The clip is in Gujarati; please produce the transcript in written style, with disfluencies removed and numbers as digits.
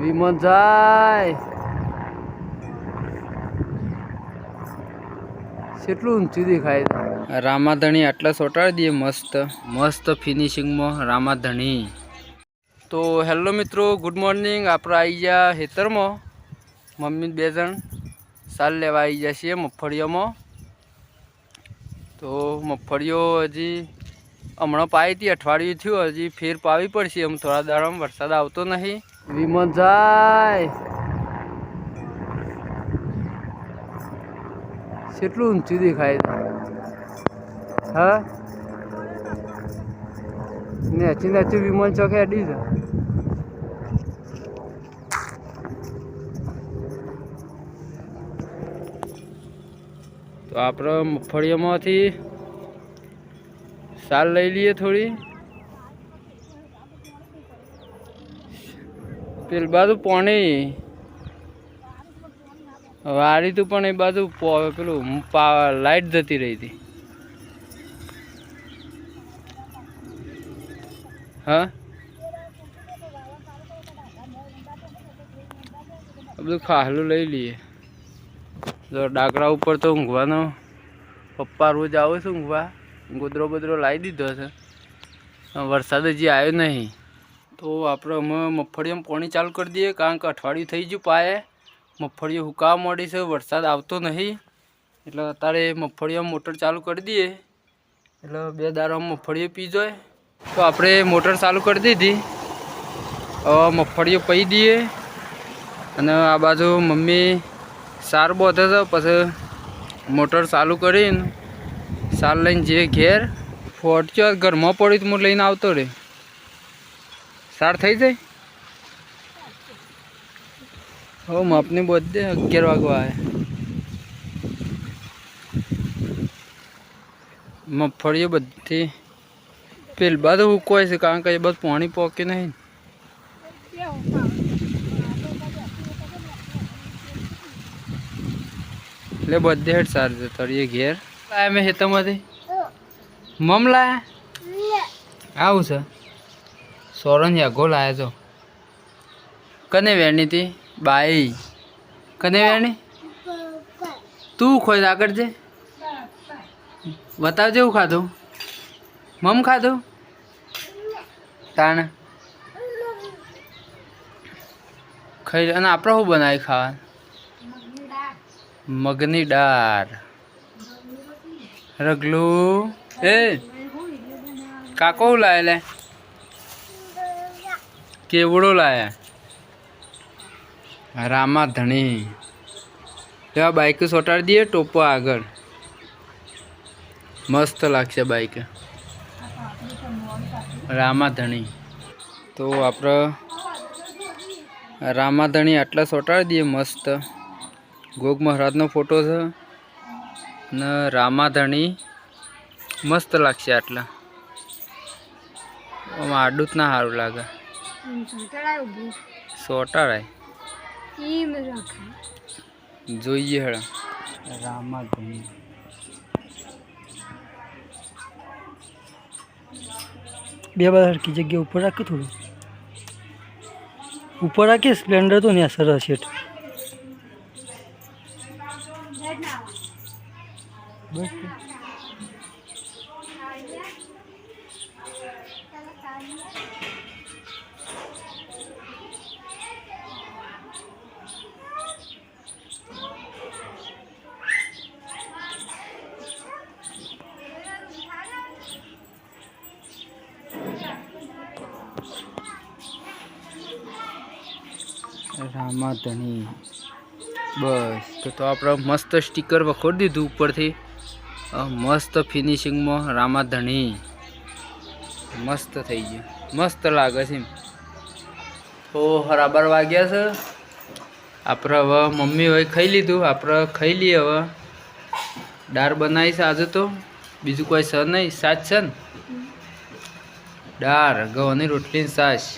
વિમન જાય કેટલું ઊંચું દેખાય રામાધણી આટલા સોટાડી દઈએ મસ્ત મસ્ત ફિનિશિંગમાં રામાધણી। તો હેલો મિત્રો, ગુડ મોર્નિંગ। આપણે આવી ગયા ખેતરમાં, મમ્મી બે જણ સાલ લેવા આવી ગયા છીએ મગફળીઓમાં। તો મગફળીઓ હજી હમણાં પાવી હતી, અઠવાડિયું થયું, હજી ફેર પાવી પડશે એમ થોડા દાડામાં, વરસાદ આવતો નહીં। વિમન જાય કેટલું ઊંચું દેખાય હા નેચી નેચી વિમન ચોકે અડી છે। તો આપણે મગફળીઓમાંથી સાલ લઈ લઈએ થોડી, પેલી બાજુ પાણી વાળી તું પણ એ બાજુ પેલું લાઈટ જતી રહી હતી હા। બધું ખાહલું લઈ લઈએ। જો ડાકરા ઉપર તો ઊંઘવાનો પપ્પા રોજ આવે છે ઊંઘવા, ગોદરો બોદરો લાવી દીધો છે, વરસાદ હજી આવ્યો નહીં। તો આપણે અમે મગફળીમાં પાણી ચાલુ કરી દઈએ, કારણ કે અઠવાડિયું થઈ ગયું પાયે, મગફળીઓ હુકાવા માંડી છે, વરસાદ આવતો નહીં, એટલે અત્યારે મગફળીમાં મોટર ચાલુ કરી દઈએ એટલે બે દાડામાં મગફળીઓ પી જાય। તો આપણે મોટર ચાલુ કરી દીધી, હવે મગફળીઓ પી દઈએ અને આ બાજુ મમ્મી સાર બોધે છે, પછી મોટર ચાલુ કરીને સાર લઈને જે ઘેર ફોટચો ઘરમાં પડી તો હું લઈને આવતો રે, સાર થઈ જાય। હો માપની બધે 11 વાગવા આવે। મગફળીઓ બધી પેલ બાજુ ઉકવાય છે, કારણ કે એ બધું પાણી પોકે નહીં, એટલે બધે હેઠ સાર છે તળીએ ઘેર લાયા મેં ખેતરમાંથી મમ લાયા આવું છે સોરન યાગો લાયા છો કને વેણી હતી બાઈ કને વેણી તું ખોઈ આગળ છે બતાવજે એવું ખાધું મમ ખાધું તાણ ખાઈ અને આપણે શું બનાવી ખાવા મગની દાળ રગલું એ કાકો લાયા લે કેવડો લાયા રામાધણી એવા બાઈક સોટાડી દઈએ ટોપો આગળ મસ્ત લાગશે બાઈક રામાધણી। તો આપણે રામાધણી આટલા સોટાડી દઈએ મસ્ત, ગોગ મહારાજનો ફોટો છે અને રામાધણી મસ્ત લાગશે આટલા, આડું જ ના સારું લાગે સોટાડાય જોઈએ હેડા રામાધણી। બે બાર હરકી જગ્યા ઉપર રાખે, થોડું ઉપર રાખે, સ્પ્લેન્ડર તો ને સરસ છે બસ। રામાધણી બસ તો આપણે મસ્ત સ્ટીકર વખોડી દીધું ઉપરથી, મસ્ત ફિનિશિંગમાં રામાધણી મસ્ત થઈ ગયું, મસ્ત લાગે છે। તો 12 વાગ્યા છે, આપણે હવે મમ્મી હવે ખાઈ લીધું, આપણે ખાઈ લઈએ। હવે દાળ બનાવી છે આજે, તો બીજું કોઈ છે નહીં, સાસ છે ને દાળ ગવાની રોટલી છાશ।